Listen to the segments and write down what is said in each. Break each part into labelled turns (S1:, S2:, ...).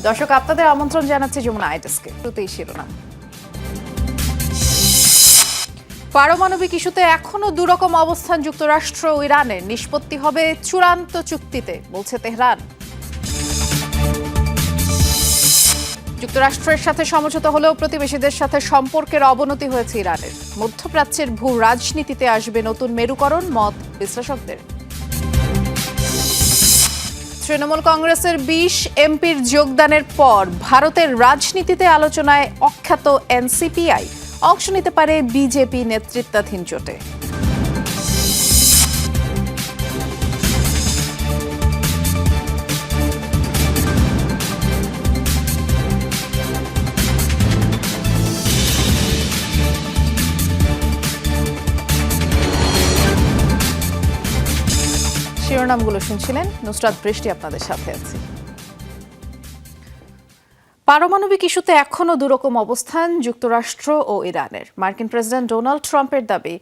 S1: দর্শক, আপনাদের আমন্ত্রণ জানাচ্ছি যমুনা আইডেস্কে। শুরুতেই শিরোনাম। পারমাণবিক ইস্যুতে এখনো দুরকম অবস্থান যুক্তরাষ্ট্র ও ইরানের, নিষ্পত্তি হবে চূড়ান্ত চুক্তিতে, বলছে তেহরান। যুক্তরাষ্ট্রের সাথে সমঝোতা হলেও প্রতিবেশীদের সাথে সম্পর্কের অবনতি হয়েছে ইরানের। মধ্যপ্রাচ্যের ভূ রাজনীতিতে আসবে নতুন মেরুকরণ, মত বিশ্লেষকদের। তৃণমূল কংগ্রেসের 20 এমপির যোগদানের পর ভারতের রাজনীতিতে আলোচনায় অখ্যাত এনসিপিআই, অংশ নিতে পারে বিজেপি নেতৃত্বাধীন জোটে। শিরোনামগুলো শুনছিলেন, নুসরাত বৃষ্টি আপনাদের সাথে আছি। পারমাণবিক ইস্যুতে এখনো দুরকম অবস্থান যুক্তরাষ্ট্র ও ইরানের। মার্কিন প্রেসিডেন্ট ডোনাল্ড ট্রাম্পের দাবি,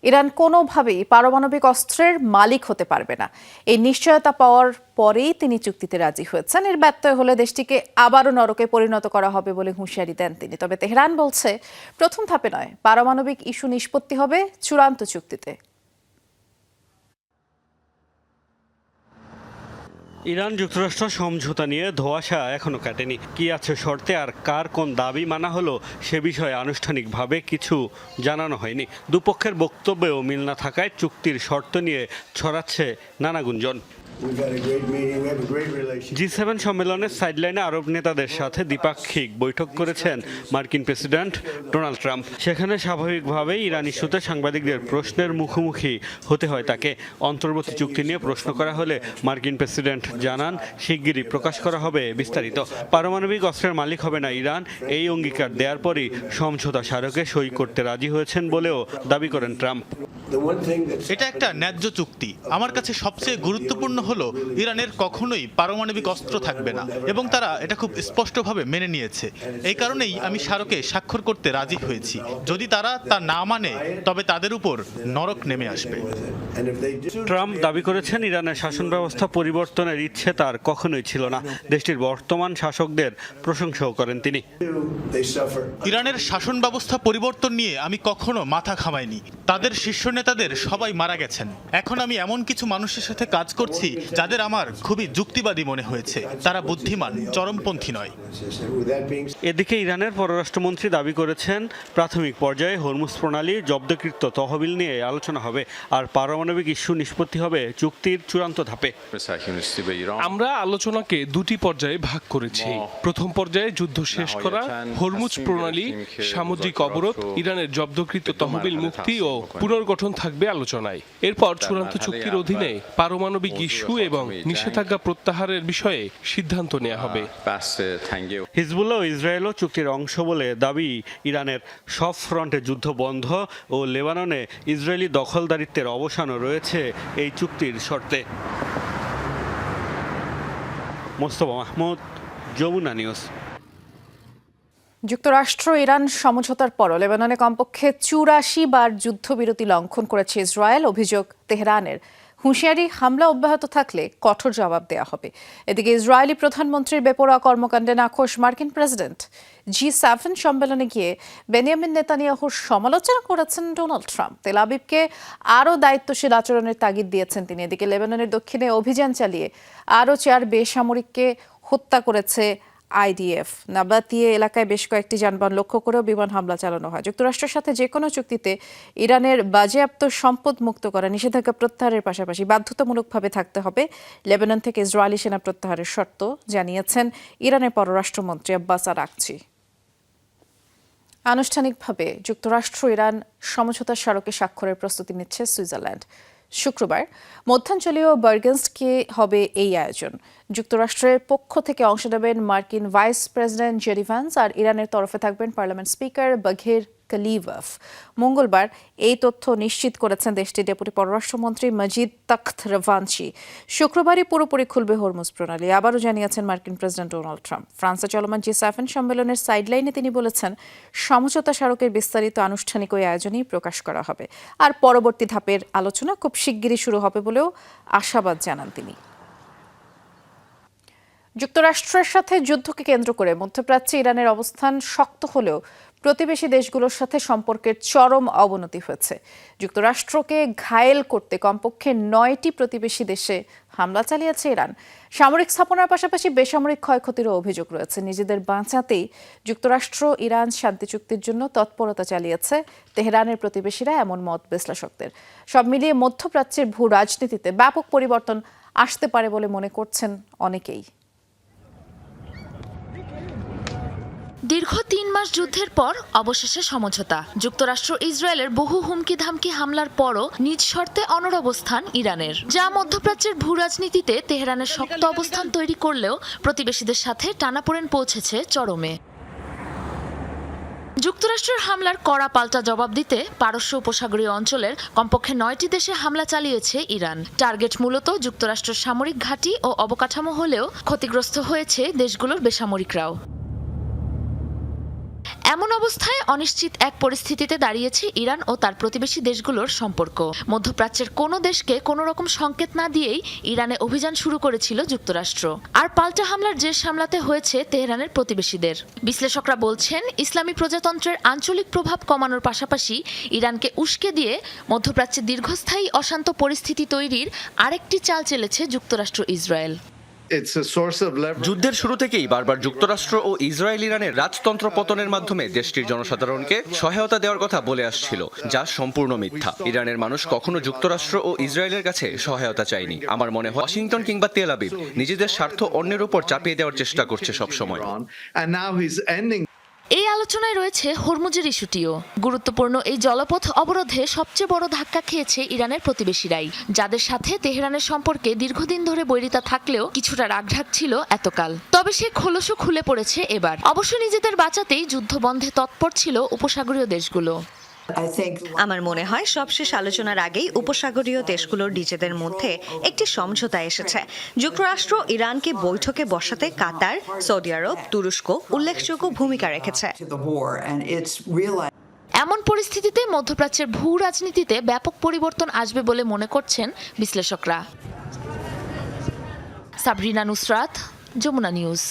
S1: ইরান কোনোভাবেই পারমাণবিক অস্ত্রের মালিক হতে পারবে না। এই নিশ্চয়তা পাওয়ার পরেই তিনি চুক্তিতে রাজি হয়েছেন। এর ব্যত্যয় হলে দেশটিকে আবারও নরকে পরিণত করা হবে বলে হুঁশিয়ারি দেন তিনি। তবে তেহরান বলছে, প্রথম ধাপে নয়, পারমাণবিক ইস্যু নিষ্পত্তি হবে চূড়ান্ত চুক্তিতে।
S2: ইরান যুক্তরাষ্ট্র সমঝোতা নিয়ে ধোঁয়াশা এখনো কাটেনি। কি আছে শর্তে আর কার কোন দাবি মানা হলো সে বিষয়ে আনুষ্ঠানিকভাবে কিছু জানানো হয়নি। দুপক্ষের বক্তব্যেও মিল না থাকায় চুক্তির শর্ত নিয়ে ছড়াচ্ছে নানা গুঞ্জন। G7 সম্মেলনের সাইডলাইনে আরব নেতাদের সাথে দ্বিপাক্ষিক বৈঠক করেছেন মার্কিন প্রেসিডেন্ট ডোনাল্ড ট্রাম্প। সেখানে স্বাভাবিকভাবেই ইরান ইস্যুতে সাংবাদিকদের প্রশ্নের মুখোমুখি হতে হয় তাকে। অন্তর্বর্তী চুক্তি নিয়ে প্রশ্ন করা হলে মার্কিন প্রেসিডেন্ট জানান, শিগগিরই প্রকাশ করা হবে বিস্তারিত। পারমাণবিক অস্ত্রের মালিক হবে না ইরান, এই অঙ্গীকার দেওয়ার পরই সমঝোতা স্মারকে সই করতে রাজি হয়েছেন বলেও দাবি করেন ট্রাম্প।
S3: এটা একটা ন্যায্য চুক্তি। আমার কাছে সবচেয়ে গুরুত্বপূর্ণ হলো ইরানের কখনোই পারমাণবিক অস্ত্র থাকবে না, এবং তারা এটা খুব স্পষ্টভাবে মেনে নিয়েছে। এই কারণেই আমি স্মারকে স্বাক্ষর করতে রাজি হয়েছি। যদি তারা তা না মানে, তবে তাদের উপর নরক নেমে আসবে।
S2: ট্রাম্প দাবি করেছেন, ইরানের শাসন ব্যবস্থা পরিবর্তনের ইচ্ছে তার কখনোই ছিল না। দেশটির বর্তমান শাসকদের প্রশংসাও করেন তিনি।
S3: ইরানের শাসন ব্যবস্থা পরিবর্তন নিয়ে আমি কখনো মাথা ঘামাইনি। তাদের শীর্ষ নেতাদের সবাই মারা গেছেন। এখন আমি এমন কিছু মানুষের সাথে কাজ করছি যাদের আমার খুবই যুক্তিবাদী মনে হয়েছে। তারা বুদ্ধিমান, চরমপন্থী নয়।
S2: এদিকে ইরানের পররাষ্ট্রমন্ত্রী দাবি করেছেন, প্রাথমিক পর্যায়ে হরমুজ প্রণালী জব্দকৃত তহবিল নিয়ে আলোচনা হবে, আর পারমাণবিক ইস্যু নিষ্পত্তি হবে চুক্তির চূড়ান্ত ধাপে।
S4: আমরা আলোচনাকে দুটি পর্যায়ে ভাগ করেছি। প্রথম পর্যায়ে যুদ্ধ শেষ করা, হরমুজ প্রণালী, সামুদ্রিক অবরোধ, ইরানের জব্দকৃত তহবিল মুক্তি ও পুনর্গঠন থাকবে আলোচনায়। এরপর চূড়ান্ত চুক্তির অধীনে পারমাণবিক ইস্যু এবং নিষেধাজ্ঞা প্রত্যাহারের বিষয়ে সিদ্ধান্ত নেওয়া হবে।
S2: হিজবুল্লাহ ও ইসরায়েলও চুক্তির অংশ বলে দাবি ইরানের। সব ফ্রন্টে যুদ্ধ বন্ধ ও লেবাননে ইসরায়েলি দখলদারিত্বের অবসানও রয়েছে এই চুক্তির শর্তে। মোস্তফা মাহমুদ, যমুনা নিউজ।
S1: যুক্তরাষ্ট্র ইরান সমঝোতার পরও লেবাননে কমপক্ষে 84 বার যুদ্ধবিরতি লঙ্ঘন করেছে ইসরায়েল, অভিযোগ তেহরানের। হুঁশিয়ারি, হামলা অব্যাহত থাকলে কঠোর জবাব দেওয়া হবে। এদিকে ইসরায়েলি প্রধানমন্ত্রীর বেপরোয়া কর্মকাণ্ডে নাখোশ মার্কিন প্রেসিডেন্ট। G7 সম্মেলনে গিয়ে বেনিয়ামিন নেতানিয়াহুর সমালোচনা করেছেন ডোনাল্ড ট্রাম্প। তেল আবিবকে আরও দায়িত্বশীল আচরণের তাগিদ দিয়েছেন তিনি। এদিকে লেবাননের দক্ষিণে অভিযান চালিয়ে আরও 4 বেসামরিককে হত্যা করেছে IDF। নাবাতিয়ে এলাকায় বেশ কয়েকটি যানবাহন লক্ষ্য করেও বিমান হামলা চালানো হয়। যুক্তরাষ্ট্রের সাথে যে কোনো চুক্তিতে ইরানের বাজেয়াপ্ত সম্পদ মুক্ত করা, নিষেধাজ্ঞা প্রত্যাহারের পাশাপাশি বাধ্যতামূলকভাবে থাকতে হবে লেবানন থেকে ইসরায়েলি সেনা প্রত্যাহারের শর্ত, জানিয়েছেন ইরানের পররাষ্ট্রমন্ত্রী আব্বাস আরাকচি। আনুষ্ঠানিকভাবে যুক্তরাষ্ট্র ইরান সমঝোতা স্মারকে স্বাক্ষরের প্রস্তুতি নিচ্ছে সুইজারল্যান্ড। শুক্রবার মধ্যাঞ্চলীয় বার্গেনস্কে হবে এই আয়োজন। যুক্তরাষ্ট্রের পক্ষ থেকে অংশ নেবেন মার্কিন ভাইস প্রেসিডেন্ট জেডি ভ্যান্স, আর ইরানের তরফে থাকবেন পার্লামেন্ট স্পিকার বাঘির কালিবাফ। মঙ্গলবার এই তথ্য নিশ্চিত করেছেন দেশটির ডেপুটি পররাষ্ট্রমন্ত্রী মজিদ তখত রাভানচি। শুক্রবারই পুরোপুরি খুলবে হরমুজ প্রণালী, আবারও জানিয়েছেন মার্কিন প্রেসিডেন্ট ডোনাল্ড ট্রাম্প। ফ্রান্সে চলমান G7 সম্মেলনের সাইডলাইনে তিনি বলেছেন, সমঝোতা স্মারকের বিস্তারিত আনুষ্ঠানিক ওই আয়োজনেই প্রকাশ করা হবে, আর পরবর্তী ধাপের আলোচনা খুব শিগগিরই শুরু হবে বলেও আশাবাদ জানান তিনি। যুক্তরাষ্ট্রের সাথে যুদ্ধকে কেন্দ্র করে মধ্যপ্রাচ্যে ইরানের অবস্থান শক্ত হলেও প্রতিবেশী দেশগুলোর সাথে সম্পর্কের চরম অবনতি হয়েছে। যুক্তরাষ্ট্রকে ঘায়েল করতে কমপক্ষে 9টি প্রতিবেশী দেশে হামলা চালিয়েছে ইরান। সামরিক স্থাপনার পাশাপাশি বেসামরিক ক্ষয়ক্ষতিরও অভিযোগ রয়েছে। নিজেদের বাঁচাতেই যুক্তরাষ্ট্র ইরান শান্তি চুক্তির জন্য তৎপরতা চালিয়েছে তেহরানের প্রতিবেশীরা, এমন মত বিশ্লেষকদের। সব মিলিয়ে মধ্যপ্রাচ্যের ভূ রাজনীতিতে ব্যাপক পরিবর্তন আসতে পারে বলে মনে করছেন অনেকেই।
S5: দীর্ঘ 3 মাস যুদ্ধের পর অবশেষে সমঝোতা। যুক্তরাষ্ট্র ইসরায়েলের বহু হুমকি ধামকি হামলার পরও নিজ শর্তে অনড় অবস্থান ইরানের, যা মধ্যপ্রাচ্যের ভূ রাজনীতিতে তেহরানের শক্ত অবস্থান তৈরি করলেও প্রতিবেশীদের সাথে টানাপোড়েন পৌঁছেছে চরমে। যুক্তরাষ্ট্রের হামলার কড়া পাল্টা জবাব দিতে পারস্য উপসাগরীয় অঞ্চলের কমপক্ষে 9টি দেশে হামলা চালিয়েছে ইরান। টার্গেট মূলত যুক্তরাষ্ট্রের সামরিক ঘাঁটি ও অবকাঠামো হলেও ক্ষতিগ্রস্ত হয়েছে দেশগুলোর বেসামরিকরাও। এমন অবস্থায় অনিশ্চিত এক পরিস্থিতিতে দাঁড়িয়েছে ইরান ও তার প্রতিবেশী দেশগুলোর সম্পর্ক। মধ্যপ্রাচ্যের কোনো দেশকে কোনো রকম সংকেত না দিয়েই ইরানে অভিযান শুরু করেছিল যুক্তরাষ্ট্র, আর পাল্টা হামলার জের সামলাতে হয়েছে তেহরানের প্রতিবেশীদের। বিশ্লেষকরা বলছেন, ইসলামী প্রজাতন্ত্রের আঞ্চলিক প্রভাব কমানোর পাশাপাশি ইরানকে উস্কে দিয়ে মধ্যপ্রাচ্যে দীর্ঘস্থায়ী অশান্ত পরিস্থিতি তৈরির আরেকটি চাল চেলেছে যুক্তরাষ্ট্র ইসরায়েল।
S6: যুদ্ধের শুরু থেকেই বারবার যুক্তরাষ্ট্র ও ইসরায়েল ইরানের রাজতন্ত্র পতনের মাধ্যমে দেশটির জনসাধারণকে সহায়তা দেওয়ার কথা বলে আসছিল, যা সম্পূর্ণ মিথ্যা। ইরানের মানুষ কখনো যুক্তরাষ্ট্র ও ইসরায়েলের কাছে সহায়তা চায়নি। আমার মনে হয় ওয়াশিংটন কিংবা তেল আবিব নিজেদের স্বার্থ অন্যের উপর চাপিয়ে দেওয়ার চেষ্টা করছে সবসময়।
S5: এই আলোচনায় রয়েছে হরমুজের ইস্যুটিও। গুরুত্বপূর্ণ এই জলপথ অবরোধে সবচেয়ে বড় ধাক্কা খেয়েছে ইরানের প্রতিবেশীরাই, যাদের সাথে তেহরানের সম্পর্কে দীর্ঘদিন ধরে বৈরিতা থাকলেও কিছুটা রাগঢাক ছিল এতকাল। তবে সে খোলসও খুলে পড়েছে এবার। অবশ্য নিজেদের বাঁচাতেই যুদ্ধ বন্ধে তৎপর ছিল উপসাগরীয় দেশগুলো।
S7: আমার মনে হয় সবশেষ আলোচনার আগেই উপসাগরীয় দেশগুলোর নিজেদের মধ্যে একটি সমঝোতা এসেছে। যুক্তরাষ্ট্র ইরানকে বৈঠকে বসাতে কাতার, সৌদি আরব, তুরস্ক উল্লেখযোগ্য ভূমিকা রেখেছে।
S5: এমন পরিস্থিতিতে মধ্যপ্রাচ্যের ভূ রাজনীতিতে ব্যাপক পরিবর্তন আসবে বলে মনে করছেন বিশ্লেষকরা। সাবরিনা নুসরাত, যমুনা নিউজ।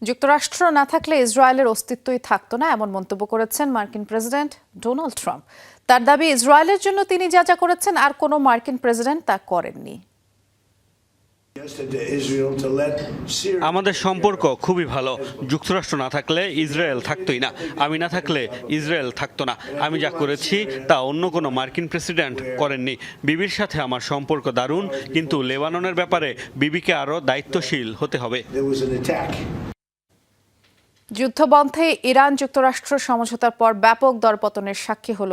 S1: যুক্তরাষ্ট্র না থাকলে ইসরায়েলের অস্তিত্বই থাকতো না, এমন মন্তব্য করেছেন মার্কিন প্রেসিডেন্ট ডোনাল্ড ট্রাম্প। তার দাবি, ইসরায়েলের জন্য তিনি যা যা করেছেন আর কোনো মার্কিন প্রেসিডেন্ট তা করেননি।
S2: আমাদের সম্পর্ক খুবই ভালো। যুক্তরাষ্ট্র না থাকলে ইসরায়েল থাকতোই না, আমি না থাকলে ইসরায়েল থাকতো না। আমি যা করেছি তা অন্য কোনো মার্কিন প্রেসিডেন্ট করেননি। বিবির সাথে আমার সম্পর্ক দারুণ, কিন্তু লেবাননের ব্যাপারে বিবিকে আরও দায়িত্বশীল হতে হবে।
S1: যুদ্ধবন্ধে ইরান যুক্তরাষ্ট্র সমঝোতার পর ব্যাপক দরপতনের সাক্ষী হল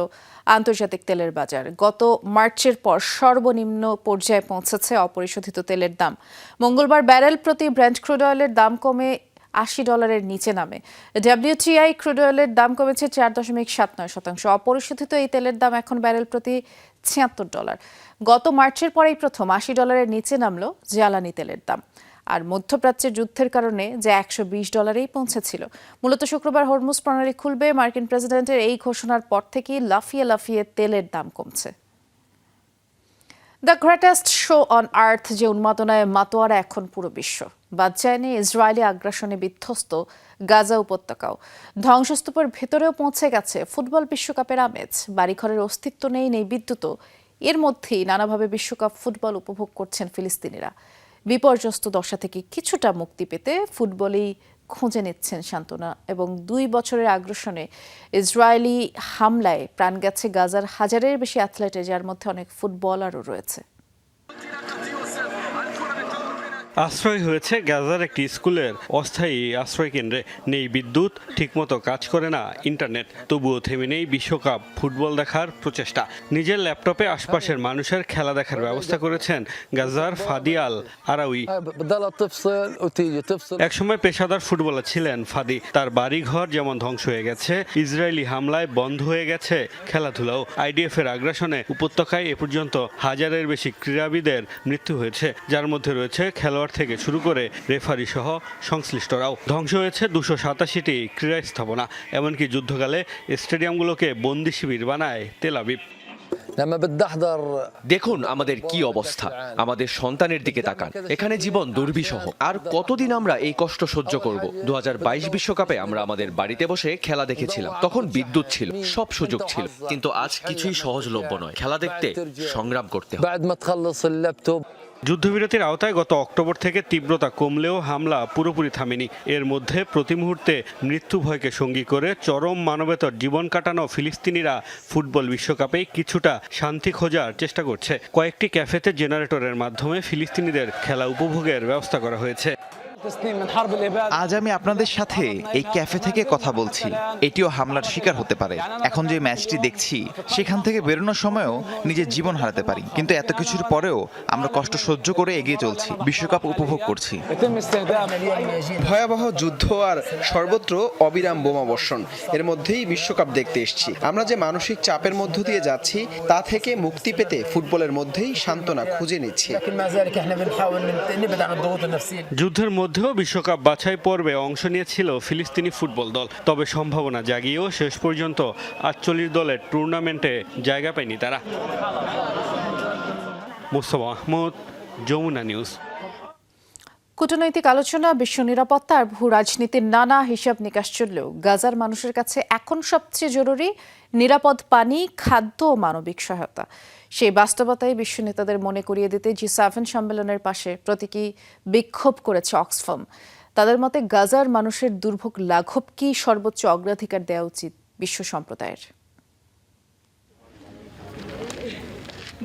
S1: আন্তর্জাতিক তেলের বাজার। গত মার্চের পর সর্বনিম্ন পর্যায়ে পৌঁছেছে অপরিশোধিত তেলের দাম। মঙ্গলবার ব্যারেল প্রতি ব্রেন্ট ক্রুড অয়েলের দাম কমে $80 নিচে নামে। WTI ক্রুড অয়েলের দাম কমেছে 4.79%। অপরিশোধিত এই তেলের দাম এখন ব্যারেল প্রতি $76। গত মার্চের পরেই প্রথম $80 নিচে নামলো জ্বালানি তেলের দাম। আর মধ্যপ্রাচ্যের যুদ্ধের কারণে যা $120 পৌঁছেছিল। মূলত শুক্রবার হরমুজ প্রণালী খুলবে, মার্কিন প্রেসিডেন্টের এই ঘোষণার পর থেকেই লাফিয়ে লাফিয়ে তেলের দাম কমছে। The greatest show on earth যে উন্মাদনায় মাতোয়ারা এখন পুরো বিশ্ব। বাদ যায়নি ইসরায়েলি আগ্রাসনে বিধ্বস্ত গাজা উপত্যকাও। ধ্বংসস্তূপের ভেতরেও পৌঁছে গেছে ফুটবল বিশ্বকাপের আমেজ। বাড়িঘরের অস্তিত্ব নেই, নেই বিদ্যুৎও। এর মধ্যেই নানাভাবে বিশ্বকাপ ফুটবল উপভোগ করছেন ফিলিস্তিনিরা। বিপর্যস্ত দশা থেকে কিছুটা মুক্তি পেতে ফুটবলেই খুঁজে নিচ্ছেন সান্ত্বনা। এবং 2 বছরের আগ্রাসনে ইসরায়েলি হামলায় প্রাণ গেছে গাজার হাজারের বেশি অ্যাথলেটের, যার মধ্যে অনেক ফুটবলারও রয়েছে।
S2: আশ্রয় হয়েছে গাজার একটি স্কুলের অস্থায়ী আশ্রয় কেন্দ্রে। নেই বিদ্যুৎ, ঠিকমতো কাজ করে না ইন্টারনেট। তবুও থেমে নেই বিশ্বকাপ ফুটবল দেখার প্রচেষ্টা। নিজের ল্যাপটপে আশপাশের মানুষের খেলা দেখার ব্যবস্থা করেছেন গাজার ফাদি আল আরাউই। একসময় পেশাদার ফুটবলার ছিলেন ফাদি। তার বাড়িঘর যেমন ধ্বংস হয়ে গেছে, ইসরায়েলি হামলায় বন্ধ হয়ে গেছে খেলাধুলাও। IDF এর আগ্রাসনে উপত্যকায় এ পর্যন্ত হাজারের বেশি ক্রীড়াবিদের মৃত্যু হয়েছে, যার মধ্যে রয়েছে খেলোয়াড় থেকে শুরু করে রেফারি সহ সংশ্লিষ্টরাও। ধ্বংস হয়েছে 287টি ক্রীড়া স্থাপনা। এমনকি যুদ্ধকালে স্টেডিয়ামগুলোকে বন্দি শিবির বানায় তেল আবিব।
S6: দেখুন আমাদের কি অবস্থা, আমাদের সন্তানের দিকে তাকান। এখানে জীবন দুর্বিষহ। আর কতদিন আমরা এই কষ্ট সহ্য করব? 2022 বিশ্বকাপে আমরা আমাদের বাড়িতে বসে খেলা দেখেছিলাম, তখন বিদ্যুৎ ছিল, সব সুযোগ ছিল, কিন্তু আজ কিছুই সহজলভ্য নয়। খেলা দেখতে সংগ্রাম করতে হয়।
S2: যুদ্ধবিরতির আওতায় গত অক্টোবর থেকে তীব্রতা কমলেও হামলা পুরোপুরি থামেনি। এর মধ্যে প্রতি মুহূর্তে মৃত্যু ভয়কে সঙ্গী করে চরম মানবেতর জীবন কাটানো ফিলিস্তিনিরা ফুটবল বিশ্বকাপে কিছুটা শান্তি খোঁজার চেষ্টা করছে। কয়েকটি ক্যাফেতে জেনারেটরের মাধ্যমে ফিলিস্তিনিদের খেলা উপভোগের ব্যবস্থা করা হয়েছে।
S8: আজ আমি আপনাদের সাথে এই ক্যাফে থেকে কথা বলছি। এটিও হামলার শিকার হতে পারে। এখন যে ম্যাচটি দেখছি সেখান থেকে বেরোনোর সময়ও নিজের জীবন হারাতে পারি, কিন্তু এত কিছুর পরেও আমরা কষ্ট সহ্য করে এগিয়ে চলছি, বিশ্বকাপ উপভোগ করছি।
S9: ভয়াবহ যুদ্ধ আর সর্বত্র অবিরাম বোমাবর্ষণ, এর মধ্যেই বিশ্বকাপ দেখতে এসেছি। আমরা যে মানসিক চাপের মধ্য দিয়ে যাচ্ছি তা থেকে মুক্তি পেতে ফুটবলের মধ্যেই সান্ত্বনা খুঁজে নিচ্ছি।
S2: যুদ্ধের মধ্যেও বিশ্বকাপ বাছাই পর্বে অংশ নিয়েছিল ফিলিস্তিনি ফুটবল দল। তবে সম্ভাবনা জাগিয়েও শেষ পর্যন্ত ৪৮ দলের টুর্নামেন্টে জায়গা পায়নি তারা। মুস্তফা মাহমুদ, যমুনা নিউজ।
S1: কূটনৈতিক আলোচনা, বিশ্ব নিরাপত্তা আর ভূ রাজনীতির নানা হিসাব নিকাশ চললেও গাজার মানুষের কাছে এখন সবচেয়ে জরুরি নিরাপদ পানি, খাদ্য ও মানবিক সহায়তা। সেই বাস্তবতায় বিশ্ব নেতাদের মনে করিয়ে দিতে G7 সম্মেলনের পাশে প্রতীকী বিক্ষোভ করেছে অক্সফাম। তাদের মতে গাজার মানুষের দুর্ভোগ লাঘবকেই সর্বোচ্চ অগ্রাধিকার দেওয়া উচিত বিশ্ব সম্প্রদায়ের।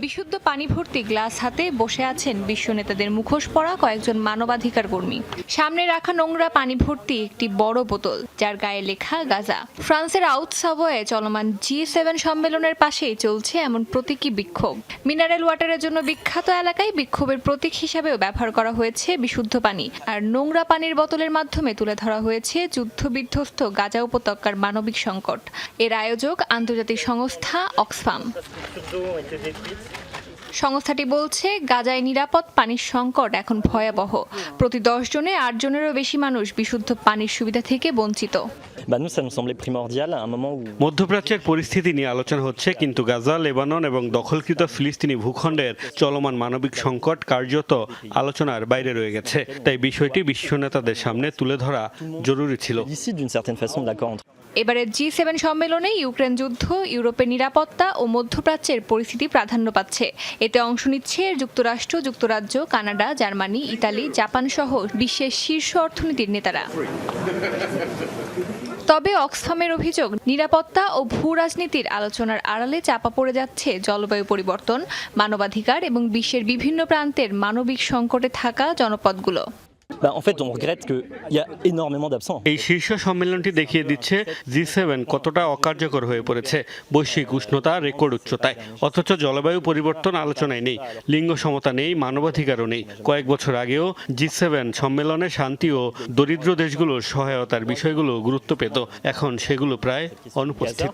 S10: বিশুদ্ধ পানি ভর্তি গ্লাস হাতে বসে আছেন বিশ্ব নেতাদের মুখোশ পরা কয়েকজন মানবাধিকার কর্মী। সামনে রাখা নোংরা পানি ভর্তি একটি বড় বোতল, যার গায়ে লেখা গাজা। ফ্রান্সের আউট সাভোয়ে চলমান G7 সম্মেলনের পাশেই চলছে এমন প্রতীকী বিক্ষোভ। মিনারেল ওয়াটারের জন্য বিখ্যাত এলাকায় বিক্ষোভের প্রতীক হিসাবেও ব্যবহার করা হয়েছে বিশুদ্ধ পানি, আর নোংরা পানির বোতলের মাধ্যমে তুলে ধরা হয়েছে যুদ্ধবিধ্বস্ত গাজা উপত্যকার মানবিক সংকট। এর আয়োজক আন্তর্জাতিক সংস্থা অক্সফাম। সংস্থাটি বলছে গাজায় নিরাপদ পানির সংকট এখন ভয়াবহ। প্রতি 10 জনে 8 জনেরও বেশি মানুষ বিশুদ্ধ পানির সুবিধা থেকে বঞ্চিত।
S2: মধ্যপ্রাচ্যের পরিস্থিতি নিয়ে আলোচনা হচ্ছে, কিন্তু গাজা, লেবানন এবং দখলকৃত ফিলিস্তিনি ভূখণ্ডের চলমান মানবিক সংকট কার্যত আলোচনার বাইরে রয়ে গেছে। তাই বিষয়টি বিশ্ব নেতাদের সামনে তুলে ধরা জরুরি ছিল।
S10: এবারে G7 সম্মেলনে ইউক্রেন যুদ্ধ, ইউরোপের নিরাপত্তা ও মধ্যপ্রাচ্যের পরিস্থিতি প্রাধান্য পাচ্ছে। এতে অংশ নিচ্ছে যুক্তরাষ্ট্র, যুক্তরাজ্য, কানাডা, জার্মানি, ইতালি, জাপান সহ বিশ্বের শীর্ষ অর্থনীতির নেতারা। তবে অক্সফামের অভিযোগ, নিরাপত্তা ও ভূ রাজনীতির আলোচনার আড়ালে চাপা পড়ে যাচ্ছে জলবায়ু পরিবর্তন, মানবাধিকার এবং বিশ্বের বিভিন্ন প্রান্তের মানবিক সংকটে থাকা জনপদগুলো।
S2: এই শীর্ষ সম্মেলনটি দেখিয়ে দিচ্ছে G7 কতটা অকার্যকর হয়ে পড়েছে। বৈশ্বিক উষ্ণতা রেকর্ড উচ্চতায়, অথচ জলবায়ু পরিবর্তন আলোচনায় নেই, লিঙ্গ সমতা নেই, মানবাধিকারও নেই। কয়েক বছর আগেও G7 সম্মেলনে শান্তি ও দরিদ্র দেশগুলোর সহায়তার বিষয়গুলো গুরুত্ব পেত, এখন সেগুলো প্রায় অনুপস্থিত।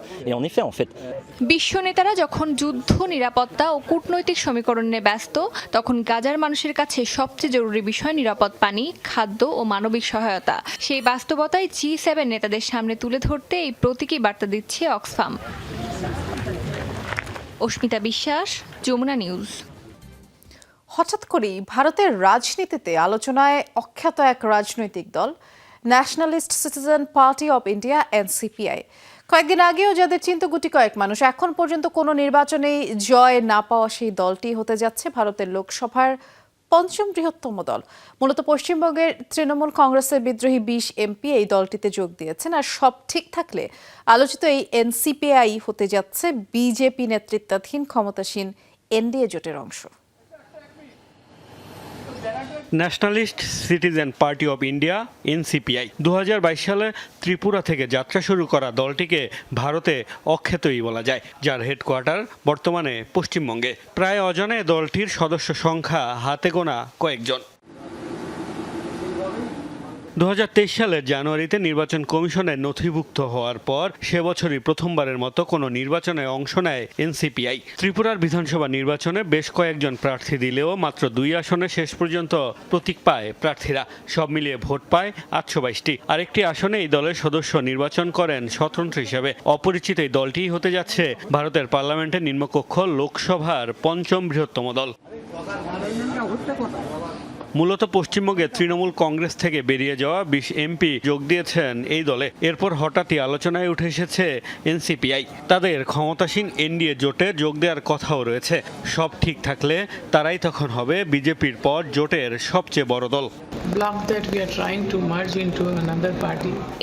S10: বিশ্ব নেতারা যখন যুদ্ধ, নিরাপত্তা ও কূটনৈতিক সমীকরণ নিয়ে ব্যস্ত, তখন গাজার মানুষের কাছে সবচেয়ে জরুরি বিষয় নিরাপদ পানি, খাদ্য ও মানবিক সহায়তা। সেই বাস্তবতায় G7 নেতাদের সামনে তুলে ধরতে এই প্রতীকী বার্তা দিচ্ছে অক্সফাম। অস্মিতা বিশ্বাস, যমুনা নিউজ।
S1: হঠাৎ করেই ভারতের রাজনীতিতে আলোচনায় অখ্যাত এক রাজনৈতিক দল nationalist citizen party of India NCPI। কয়েকদিন আগেও যাদের চিন্তা গুটি কয়েক মানুষ, এখন পর্যন্ত কোনো নির্বাচনেই জয় না পাওয়া সেই দলটি হতে যাচ্ছে ভারতের লোকসভার 5ম বৃহত্তম দল। মূলত পশ্চিমবঙ্গের তৃণমূল কংগ্রেসের বিদ্রোহী 20 MP এই দলটিতে যোগ দিয়েছেন। আর সব ঠিক থাকলে আলোচিত এই NCPI হতে যাচ্ছে বিজেপি নেতৃত্বাধীন ক্ষমতাসীন NDA জোটের অংশ।
S2: Nationalist citizen party of India NCPI 2022 সালে ত্রিপুরা থেকে যাত্রা শুরু করা দলটিকে ভারতে অখ্যাতই বলা যায়, যার হেডকোয়ার্টার বর্তমানে পশ্চিমবঙ্গে। প্রায় অজানে দলটির সদস্য সংখ্যা হাতে গোনা কয়েকজন। 2023 সালের জানুয়ারিতে নির্বাচন কমিশনে নথিভুক্ত হওয়ার পর সে বছরই প্রথমবারের মতো কোনো নির্বাচনে অংশ নেয় এনসিপিআই। ত্রিপুরার বিধানসভা নির্বাচনে বেশ কয়েকজন প্রার্থী দিলেও মাত্র 2 আসনে শেষ পর্যন্ত প্রতীক পায় প্রার্থীরা। সব মিলিয়ে ভোট পায় 822টি। আরেকটি আসনে এই দলের সদস্য নির্বাচন করেন স্বতন্ত্র হিসেবে। অপরিচিত এই দলটিই হতে যাচ্ছে ভারতের পার্লামেন্টের নিম্নকক্ষ লোকসভার 5ম বৃহত্তম দল। মূলত পশ্চিমবঙ্গে তৃণমূল কংগ্রেস থেকে বেরিয়ে যাওয়া 20 এমপি যোগ দিয়েছেন এই দলে। এরপর হঠাৎই আলোচনায় উঠে এসেছে এনসিপিআই। তাদের ক্ষমতাসীন এনডিএ জোটে যোগ দেওয়ার কথাও রয়েছে। সব ঠিক থাকলে তারাই তখন হবে বিজেপির পর জোটের সবচেয়ে বড় দল।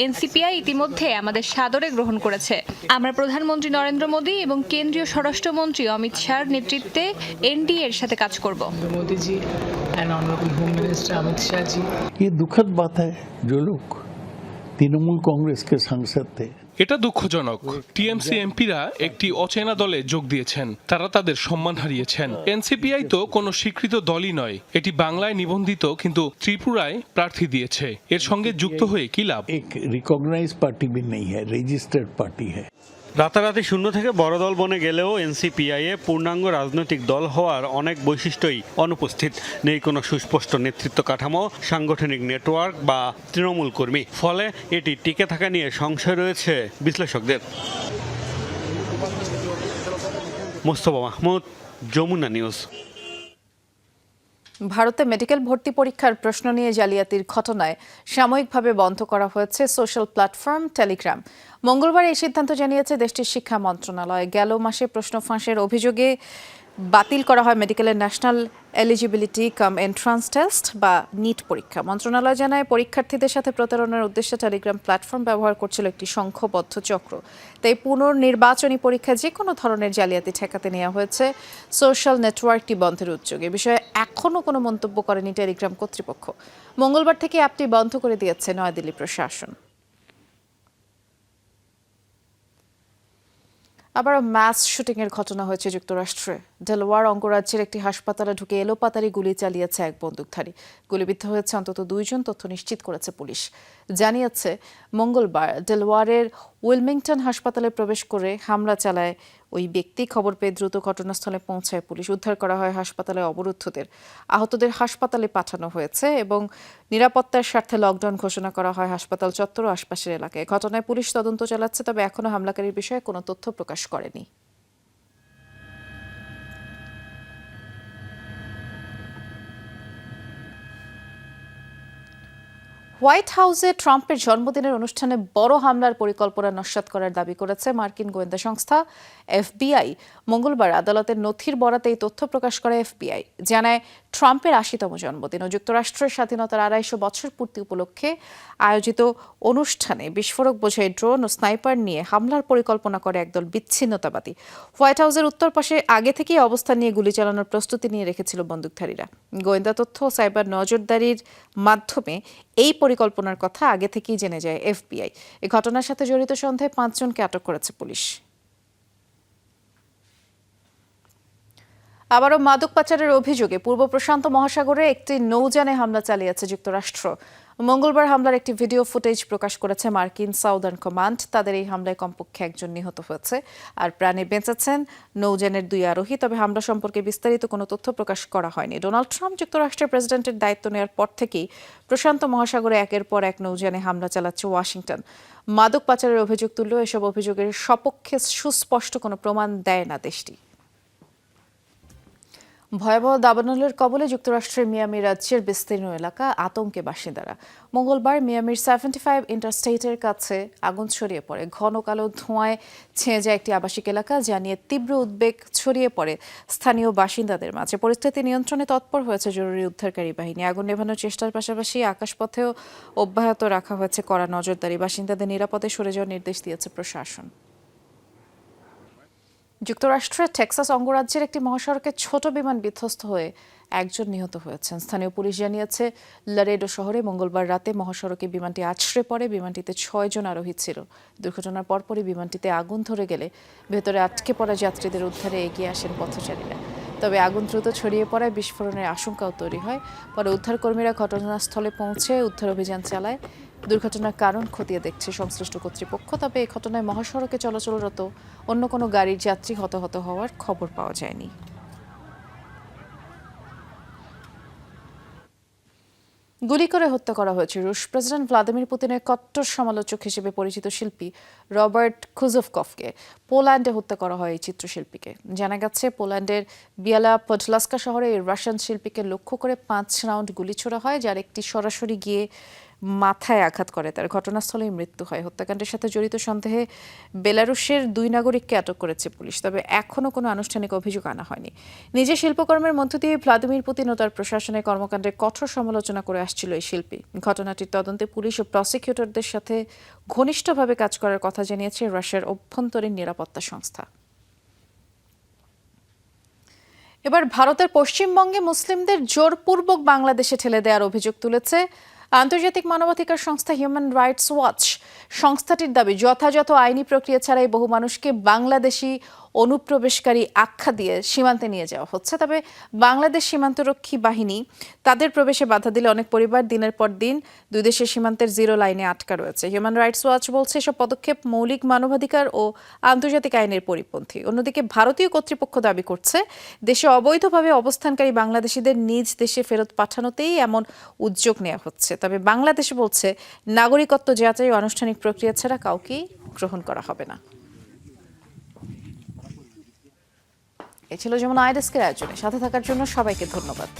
S10: এনসিপিআই ইতিমধ্যে আমাদের সাদরে গ্রহণ করেছে। আমরা প্রধানমন্ত্রী নরেন্দ্র মোদী এবং কেন্দ্রীয় স্বরাষ্ট্রমন্ত্রী অমিত শাহর নেতৃত্বে এনডিএ এর সাথে কাজ করব।
S11: ये दुखद बात है जो लोग तृणमूल कांग्रेस के सांसद थे।
S4: এটা দুঃখজনক। টিএমসি এমপিরা একটি অচেনা দলে যোগ দিয়েছেন, তারা তাদের সম্মান হারিয়েছেন। এনসিপিআই তো কোনো স্বীকৃত দলই নয়, এটি বাংলায় নিবন্ধিত কিন্তু ত্রিপুরায় প্রার্থী দিয়েছে। এর সঙ্গে যুক্ত হয়ে কি লাভ?
S11: एक रिकॉग्नाइज्ड पार्टी भी नहीं है, रजिस्टर्ड पार्टी है।
S2: রাতারাতি শূন্য থেকে বড় দল বনে গেলেও এনসিপিআই এ পূর্ণাঙ্গ রাজনৈতিক দল হওয়ার অনেক বৈশিষ্ট্যই অনুপস্থিত। নেই কোনো সুস্পষ্ট নেতৃত্ব কাঠামো, সাংগঠনিক নেটওয়ার্ক বা তৃণমূল কর্মী। ফলে এটি টিকে থাকা নিয়ে সংশয় রয়েছে বিশ্লেষকদের। মোস্তফা মাহমুদ, যমুনা নিউজ।
S1: ভারতে মেডিকেল ভর্তি পরীক্ষার প্রশ্ন নিয়ে জালিয়াতির ঘটনায় সাময়িকভাবে বন্ধ করা হয়েছে সোশ্যাল প্ল্যাটফর্ম টেলিগ্রাম। মঙ্গলবার এই সিদ্ধান্ত জানিয়েছে দেশটির শিক্ষা মন্ত্রণালয়। গেল মাসে প্রশ্ন ফাঁসের অভিযোগে বাতিল করা হয় মেডিকেলের ন্যাশনাল এলিজিবিলিটি কাম এন্ট্রান্স টেস্ট বা নিট পরীক্ষা। মন্ত্রণালয় জানায়, পরীক্ষার্থীদের সাথে প্রতারণার উদ্দেশ্যে টেলিগ্রাম প্ল্যাটফর্ম ব্যবহার করছিল একটি সংঘবদ্ধ চক্র। তাই পুনর্নির্বাচনী পরীক্ষা যে কোনো ধরনের জালিয়াতি ঠেকাতে নেওয়া হয়েছে সোশ্যাল নেটওয়ার্কটি বন্ধের উদ্যোগ। এ বিষয়ে এখনও কোনো মন্তব্য করেনি টেলিগ্রাম কর্তৃপক্ষ। মঙ্গলবার থেকে অ্যাপটি বন্ধ করে দিয়েছে নয়াদিল্লি প্রশাসন। আবারও ম্যাস শুটিংয়ের ঘটনা হয়েছে যুক্তরাষ্ট্রে। ডেলওয়ার অঙ্গরাজ্যের একটি হাসপাতালে ঢুকে এলোপাতাড়ি গুলি চালিয়েছে এক বন্দুকধারী। গুলিবিদ্ধ হয়েছে অন্তত 2 জন, তথ্য নিশ্চিত করেছে পুলিশ। জানিয়েছে, মঙ্গলবার ডেলওয়ারের উইলমিংটন হাসপাতালে প্রবেশ করে হামলা চালায় ওই ব্যক্তি। খবর পেয়ে দ্রুত ঘটনাস্থলে পৌঁছায় পুলিশ। উদ্ধার করা হয় হাসপাতালে অবরুদ্ধদের। আহতদের হাসপাতালে পাঠানো হয়েছে এবং নিরাপত্তার স্বার্থে লকডাউন ঘোষণা করা হয় হাসপাতাল চত্বর ও আশপাশের এলাকায়। ঘটনায় পুলিশ তদন্ত চালাচ্ছে, তবে এখনও হামলাকারীর বিষয়ে কোনো তথ্য প্রকাশ করেনি। হোয়াইট হাউসে ট্রাম্পের জন্মদিনের অনুষ্ঠানে বড় হামলার পরিকল্পনা নস্যাৎ করার দাবি করেছে মার্কিন গোয়েন্দা সংস্থা এফবিআই। মঙ্গলবার আদালতের নথির বরাতে এই তথ্য প্রকাশ করে এফবিআই। জানায়, ট্রাম্পের 80তম জন্মদিন ও যুক্তরাষ্ট্রের স্বাধীনতার 250 বছর পূর্তি উপলক্ষে আয়োজিত অনুষ্ঠানে বিস্ফোরক বোঝাই ড্রোন ও স্নাইপার নিয়ে হামলার পরিকল্পনা করে একদল বিচ্ছিন্নতাবাদী। হোয়াইট হাউসের উত্তর পাশে আগে থেকেই অবস্থান নিয়ে গুলি চালানোর প্রস্তুতি নিয়ে রেখেছিল বন্দুকধারীরা। গোয়েন্দা তথ্য ও সাইবার নজরদারির মাধ্যমে এই পরিকল্পনার কথা আগে থেকেই জেনে যায় এফবিআই। এই ঘটনার সাথে জড়িত সন্দেহে 5 জনকে আটক করেছে পুলিশ। আবারও মাদক পাচারের অভিযোগে পূর্ব প্রশান্ত মহাসাগরে একটি নৌযানে হামলা চালিয়েছে যুক্তরাষ্ট্র। মঙ্গলবার হামলার একটি ভিডিও ফুটেজ প্রকাশ করেছে মার্কিন সাউদার্ন কমান্ড। তাদের এই হামলায় কমপক্ষে 1 জন নিহত হয়েছে আর প্রাণে বেঁচেছেন নৌযানের 2 আরোহী। তবে হামলা সম্পর্কে বিস্তারিত কোনো তথ্য প্রকাশ করা হয়নি। ডোনাল্ড ট্রাম্প যুক্তরাষ্ট্রের প্রেসিডেন্টের দায়িত্ব নেওয়ার পর থেকেই প্রশান্ত মহাসাগরে একের পর এক নৌযানে হামলা চালাচ্ছে ওয়াশিংটন। মাদক পাচারের অভিযোগ তুললেও এসব অভিযোগের সপক্ষে সুস্পষ্ট কোনো প্রমাণ দেয় না দেশটি। ভয়াবহ দাবানলের কবলে যুক্তরাষ্ট্রের মিয়ামি রাজ্যের বিস্তীর্ণ এলাকা আতঙ্কে বাসিন্দারা। মঙ্গলবার মিয়ামির 75 ইন্টারস্টেটের কাছে আগুন ছড়িয়ে পড়ে। ঘন কালো ধোঁয়ায় ছেয়ে যায় একটি আবাসিক এলাকা, যা নিয়ে তীব্র উদ্বেগ ছড়িয়ে পড়ে স্থানীয় বাসিন্দাদের মাঝে। পরিস্থিতি নিয়ন্ত্রণে তৎপর হয়েছে জরুরি উদ্ধারকারী বাহিনী। আগুন নেভানোর চেষ্টার পাশাপাশি আকাশপথেও অব্যাহত রাখা হয়েছে কড়া নজরদারি। বাসিন্দাদের নিরাপদে সরে যাওয়ার নির্দেশ দিয়েছে প্রশাসন। যুক্তরাষ্ট্রের টেক্সাস অঙ্গরাজ্যের একটি মহাসড়কে ছোট বিমান বিধ্বস্ত হয়ে 1 জন নিহত হয়েছেন। স্থানীয় পুলিশ জানিয়েছে, লারেডো শহরে মঙ্গলবার রাতে মহাসড়কে বিমানটি আছড়ে পড়ে। বিমানটিতে 6 জন আরোহী ছিল। দুর্ঘটনার পরপরই বিমানটিতে আগুন ধরে গেলে ভেতরে আটকে পড়া যাত্রীদের উদ্ধারে এগিয়ে আসেন পথচারীরা। তবে আগুন দ্রুত ছড়িয়ে পড়ায় বিস্ফোরণের আশঙ্কাও তৈরি হয়। পরে উদ্ধারকর্মীরা ঘটনাস্থলে পৌঁছে উদ্ধার অভিযান চালায়। দুর্ঘটনার কারণ খতিয়ে দেখছে সংশ্লিষ্ট কর্তৃপক্ষ। তবে এই ঘটনায় মহাসড়কে চলাচলরত অন্য কোনো গাড়ির যাত্রী হতাহত হওয়ার খবর পাওয়া যায়নি। গুলি করে হত্যা করা হয়েছে রুশ প্রেসিডেন্ট ভ্লাদিমির পুতিনের কট্টর সমালোচক হিসেবে পরিচিত শিল্পী রবার্ট খুজভকভকে। পোল্যান্ডে হত্যা করা হয় এই চিত্রশিল্পীকে। জানা গেছে, পোল্যান্ডের বিয়ালা পডলাস্কা শহরে এই রাশিয়ান শিল্পীকে লক্ষ্য করে 5 রাউন্ড গুলি ছোড়া হয়, যার একটি সরাসরি গিয়ে মাথায় আঘাত করে। তার ঘটনাস্থলেই মৃত্যু হয়। হত্যাকাণ্ডের সাথে জড়িত সন্দেহে বেলারুশের 2 নাগরিককে আটক করেছে পুলিশ, তবে এখনও কোনো আনুষ্ঠানিক অভিযোগ আনা হয়নি। নিজের শিল্পকর্মের মধ্য দিয়ে ভ্লাদিমির পুতিন ও তার প্রশাসনের কর্মকাণ্ডের কঠোর সমালোচনা করে আসছিল এই শিল্পী। ঘটনাটির তদন্তে পুলিশ ও প্রসিকিউটরদের সাথে ঘনিষ্ঠভাবে কাজ করার কথা জানিয়েছে রাশিয়ার অভ্যন্তরীণ নিরাপত্তা সংস্থা। এবার ভারতের পশ্চিমবঙ্গে মুসলিমদের জোরপূর্বক বাংলাদেশে ঠেলে দেওয়ার অভিযোগ তুলেছে আন্তর্জাতিক মানবাধিকার সংস্থা হিউম্যান রাইটস ওয়াচ। সংস্থাটির দাবি, যথাযথ আইনি প্রক্রিয়া ছাড়াই বহু মানুষকে বাংলাদেশি অনুপ্রবেশকারী আখ্যা দিয়ে সীমান্তে নিয়ে যাওয়া হচ্ছে। তবে বাংলাদেশ সীমান্তরক্ষী বাহিনী তাদের প্রবেশে বাধা দিলে অনেক পরিবার দিনের পর দিন দুই দেশের সীমান্তের জিরো লাইনে আটকা রয়েছে। হিউম্যান রাইটস ওয়াচ বলছে, এসব পদক্ষেপ মৌলিক মানবাধিকার ও আন্তর্জাতিক আইনের পরিপন্থী। অন্যদিকে ভারতীয় কর্তৃপক্ষ দাবি করছে, দেশে অবৈধভাবে অবস্থানকারী বাংলাদেশিদের নিজ দেশে ফেরত পাঠানোতেই এমন উদ্যোগ নেওয়া হচ্ছে। তবে বাংলাদেশ বলছে, নাগরিকত্ব যাচাই ও আনুষ্ঠানিক প্রক্রিয়া ছাড়া কাউকেই গ্রহণ করা হবে না। এ ছিল যেমন আইডেস্কের আয়োজনে। সাথে থাকার জন্য সবাইকে ধন্যবাদ।